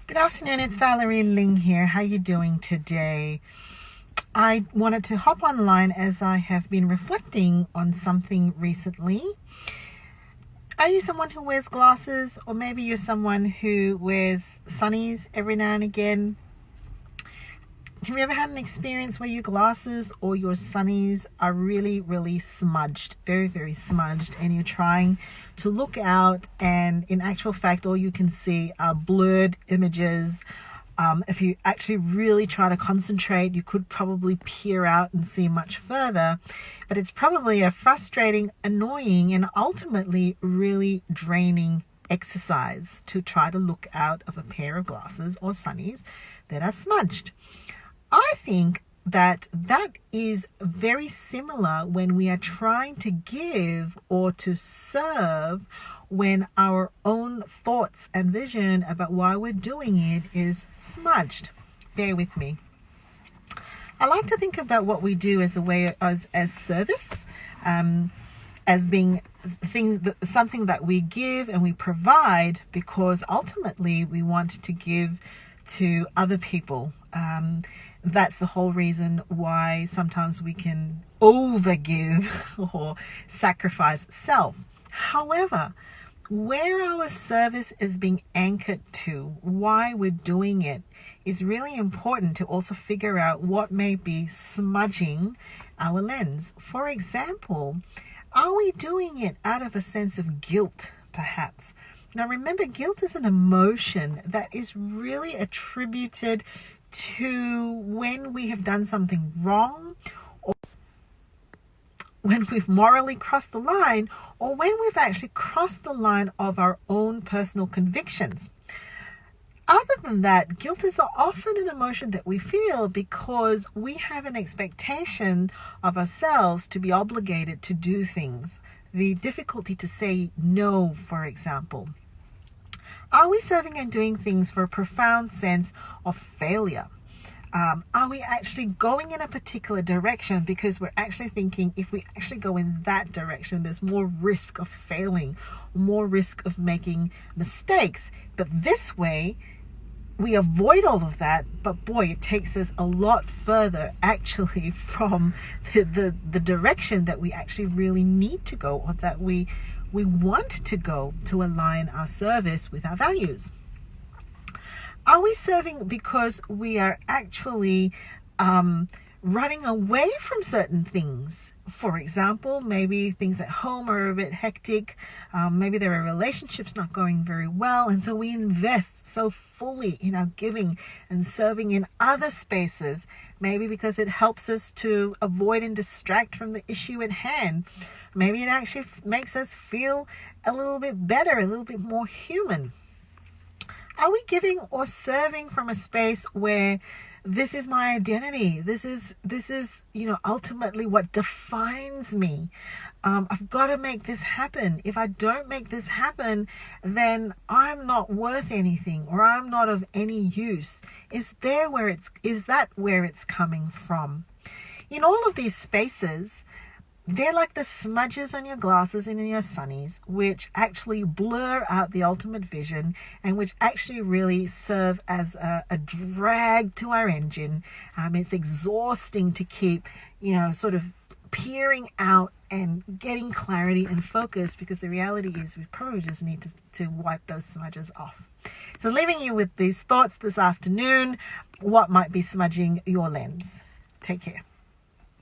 Good afternoon, it's Valerie Ling here. How are you doing today? I wanted to hop online as I have been reflecting on something recently. Are you someone who wears glasses, or maybe you're someone who wears sunnies every now and again? Have you ever had an experience where your glasses or your sunnies are really smudged, very smudged, and you're trying to look out and in actual fact all you can see are blurred images? If you actually really try to concentrate, you could probably peer out and see much further, but it's probably a frustrating, annoying, and ultimately really draining exercise to try to look out of a pair of glasses or sunnies that are smudged. I think that is very similar when we are trying to give or to serve, when our own thoughts and vision about why we're doing it is smudged. Bear with me. I like to think about what we do as a way as service, as being something that we give and we provide because ultimately we want to give to other people. That's the whole reason why sometimes we can overgive or sacrifice self. However, where our service is being anchored to, why we're doing it, is really important to also figure out what may be smudging our lens. For example, are we doing it out of a sense of guilt, perhaps? Now remember, guilt is an emotion that is really attributed to when we have done something wrong, or when we've morally crossed the line, or when we've actually crossed the line of our own personal convictions. Other than that, guilt is often an emotion that we feel because we have an expectation of ourselves to be obligated to do things. The difficulty to say no, for example. Are we serving and doing things for a profound sense of failure? Are we actually going in a particular direction because we're actually thinking if we actually go in that direction, there's more risk of failing, more risk of making mistakes. But this way, we avoid all of that, but boy, it takes us a lot further actually from the direction that we actually really need to go, or that we want to go, to align our service with our values. Are we serving because we are actually running away from certain things? For example, maybe things at home are a bit hectic. Maybe there are relationships not going very well. And so we invest so fully in our giving and serving in other spaces, maybe because it helps us to avoid and distract from the issue at hand. Maybe it actually makes us feel a little bit better, a little bit more human. Are we giving or serving from a space where this is my identity? This is ultimately what defines me. I've got to make this happen. If I don't make this happen, then I'm not worth anything, or I'm not of any use. Is that where it's coming from? In all of these spaces, they're like the smudges on your glasses and in your sunnies, which actually blur out the ultimate vision and which actually really serve as a drag to our engine. It's exhausting to keep, sort of peering out and getting clarity and focus, because the reality is we probably just need to wipe those smudges off. So leaving you with these thoughts this afternoon, what might be smudging your lens? Take care.